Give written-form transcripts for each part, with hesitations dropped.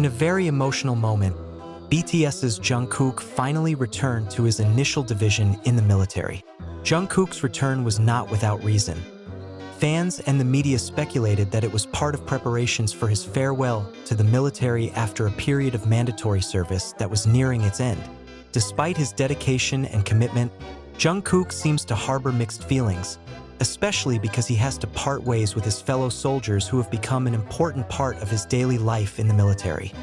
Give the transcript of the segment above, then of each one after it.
In a very emotional moment, BTS's Jungkook finally returned to his initial division in the military. Jungkook's return was not without reason. Fans and the media speculated that it was part of preparations for his farewell to the military after a period of mandatory service that was nearing its end. Despite his dedication and commitment, Jungkook seems to harbor mixed feelings, especially because he has to part ways with his fellow soldiers who have become an important part of his daily life in the military.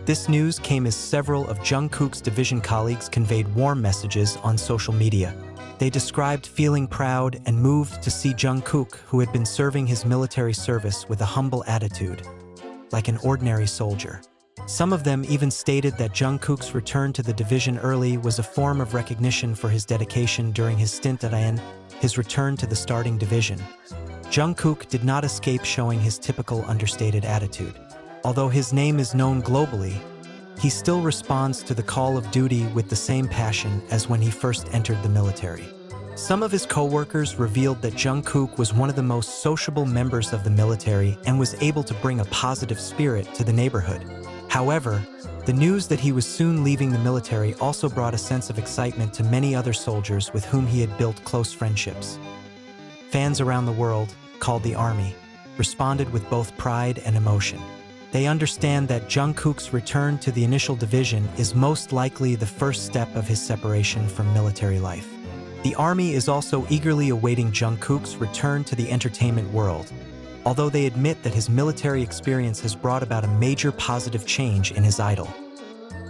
This news came as several of Jungkook's division colleagues conveyed warm messages on social media. They described feeling proud and moved to see Jungkook, who had been serving his military service with a humble attitude, like an ordinary soldier. Some of them even stated that Jungkook's return to the division early was a form of recognition for his dedication during his stint at IN, his return to the starting division. Jungkook did not escape showing his typical understated attitude. Although his name is known globally, he still responds to the call of duty with the same passion as when he first entered the military. Some of his co-workers revealed that Jungkook was one of the most sociable members of the military and was able to bring a positive spirit to the neighborhood. However, the news that he was soon leaving the military also brought a sense of excitement to many other soldiers with whom he had built close friendships. Fans around the world, called the Army, responded with both pride and emotion. They understand that Jungkook's return to the initial division is most likely the first step of his separation from military life. The Army is also eagerly awaiting Jungkook's return to the entertainment world, although they admit that his military experience has brought about a major positive change in his idol.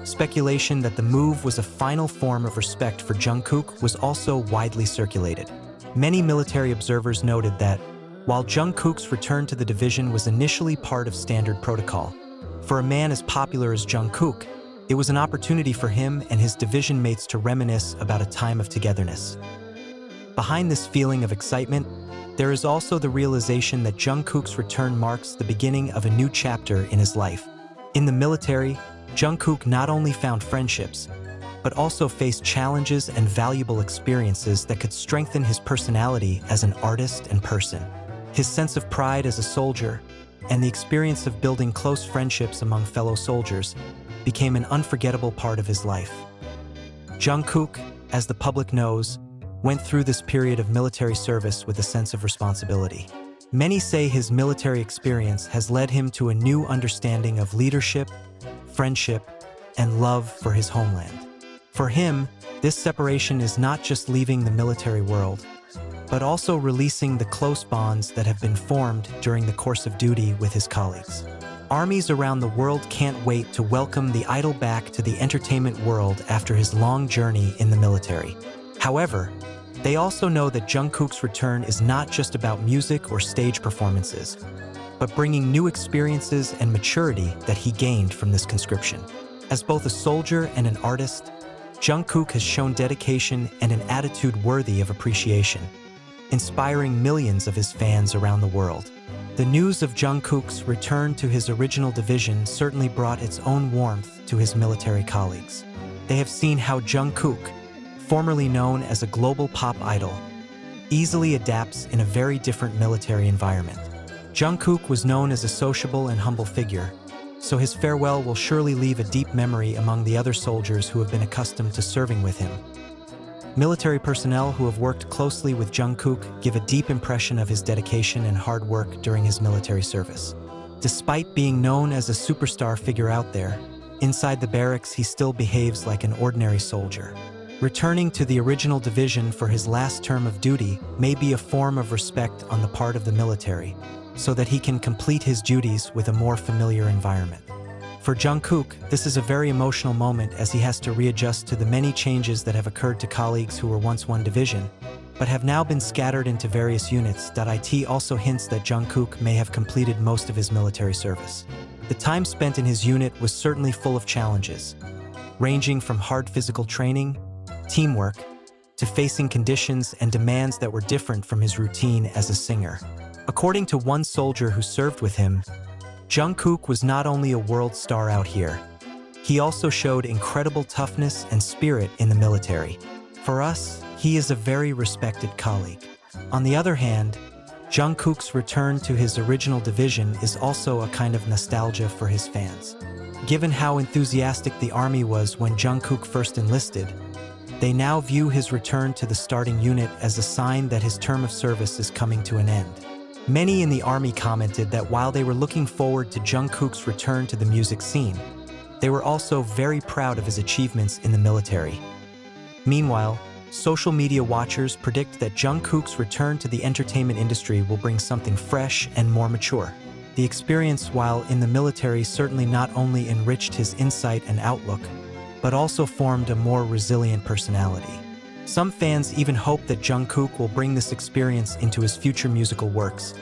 Speculation that the move was a final form of respect for Jungkook was also widely circulated. Many military observers noted that, while Jungkook's return to the division was initially part of standard protocol, for a man as popular as Jungkook, it was an opportunity for him and his division mates to reminisce about a time of togetherness. Behind this feeling of excitement, there is also the realization that Jungkook's return marks the beginning of a new chapter in his life. In the military, Jungkook not only found friendships, but also faced challenges and valuable experiences that could strengthen his personality as an artist and person. His sense of pride as a soldier and the experience of building close friendships among fellow soldiers became an unforgettable part of his life. Jungkook, as the public knows, went through this period of military service with a sense of responsibility. Many say his military experience has led him to a new understanding of leadership, friendship, and love for his homeland. For him, this separation is not just leaving the military world, but also releasing the close bonds that have been formed during the course of duty with his colleagues. Armies around the world can't wait to welcome the idol back to the entertainment world after his long journey in the military. However, they also know that Jungkook's return is not just about music or stage performances, but bringing new experiences and maturity that he gained from this conscription. As both a soldier and an artist, Jungkook has shown dedication and an attitude worthy of appreciation, inspiring millions of his fans around the world. The news of Jungkook's return to his original division certainly brought its own warmth to his military colleagues. They have seen how Jungkook, formerly known as a global pop idol, easily adapts in a very different military environment. Jungkook was known as a sociable and humble figure, so his farewell will surely leave a deep memory among the other soldiers who have been accustomed to serving with him. Military personnel who have worked closely with Jungkook give a deep impression of his dedication and hard work during his military service. Despite being known as a superstar figure out there, inside the barracks he still behaves like an ordinary soldier. Returning to the original division for his last term of duty may be a form of respect on the part of the military, so that he can complete his duties with a more familiar environment. For Jungkook, this is a very emotional moment as he has to readjust to the many changes that have occurred to colleagues who were once one division, but have now been scattered into various units. It also hints that Jungkook may have completed most of his military service. The time spent in his unit was certainly full of challenges, ranging from hard physical training, teamwork, to facing conditions and demands that were different from his routine as a singer. According to one soldier who served with him, Jungkook was not only a world star out here, he also showed incredible toughness and spirit in the military. For us, he is a very respected colleague. On the other hand, Jungkook's return to his original division is also a kind of nostalgia for his fans. Given how enthusiastic the army was when Jungkook first enlisted, they now view his return to the starting unit as a sign that his term of service is coming to an end. Many in the army commented that while they were looking forward to Jungkook's return to the music scene, they were also very proud of his achievements in the military. Meanwhile, social media watchers predict that Jungkook's return to the entertainment industry will bring something fresh and more mature. The experience while in the military certainly not only enriched his insight and outlook, but also formed a more resilient personality. Some fans even hope that Jungkook will bring this experience into his future musical works,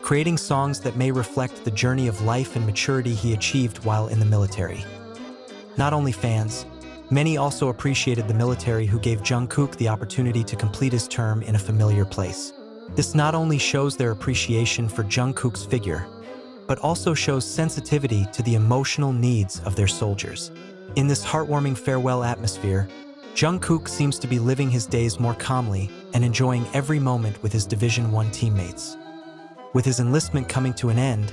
creating songs that may reflect the journey of life and maturity he achieved while in the military. Not only fans, many also appreciated the military who gave Jungkook the opportunity to complete his term in a familiar place. This not only shows their appreciation for Jungkook's figure, but also shows sensitivity to the emotional needs of their soldiers. In this heartwarming farewell atmosphere, Jungkook seems to be living his days more calmly and enjoying every moment with his Division 1 teammates. With his enlistment coming to an end,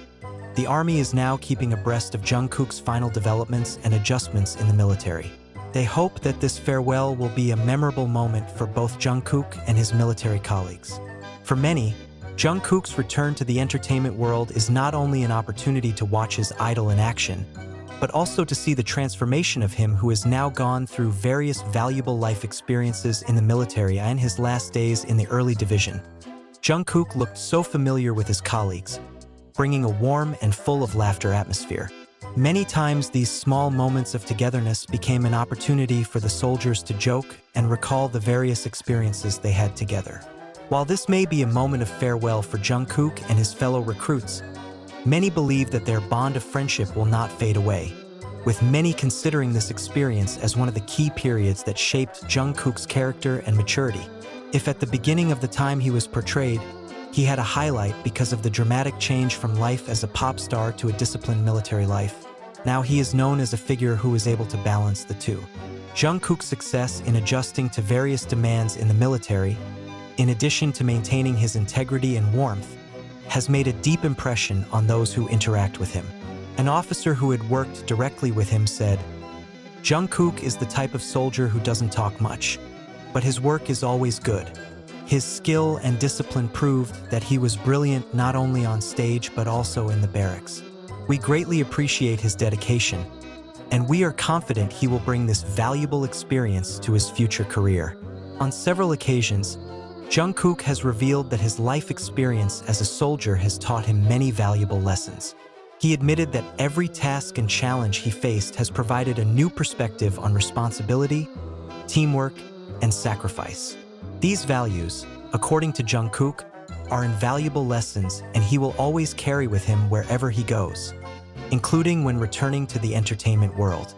the army is now keeping abreast of Jungkook's final developments and adjustments in the military. They hope that this farewell will be a memorable moment for both Jungkook and his military colleagues. For many, Jungkook's return to the entertainment world is not only an opportunity to watch his idol in action, but also to see the transformation of him who has now gone through various valuable life experiences in the military and his last days in the early division. Jungkook looked so familiar with his colleagues, bringing a warm and full of laughter atmosphere. Many times these small moments of togetherness became an opportunity for the soldiers to joke and recall the various experiences they had together. While this may be a moment of farewell for Jungkook and his fellow recruits, many believe that their bond of friendship will not fade away, with many considering this experience as one of the key periods that shaped Jungkook's character and maturity. If at the beginning of the time he was portrayed, he had a highlight because of the dramatic change from life as a pop star to a disciplined military life, now he is known as a figure who is able to balance the two. Jungkook's success in adjusting to various demands in the military, in addition to maintaining his integrity and warmth, has made a deep impression on those who interact with him. An officer who had worked directly with him said, "Jungkook is the type of soldier who doesn't talk much, but his work is always good. His skill and discipline proved that he was brilliant not only on stage but also in the barracks. We greatly appreciate his dedication, and we are confident he will bring this valuable experience to his future career." On several occasions, Jungkook has revealed that his life experience as a soldier has taught him many valuable lessons. He admitted that every task and challenge he faced has provided a new perspective on responsibility, teamwork, and sacrifice. These values, according to Jungkook, are invaluable lessons and he will always carry with him wherever he goes, including when returning to the entertainment world.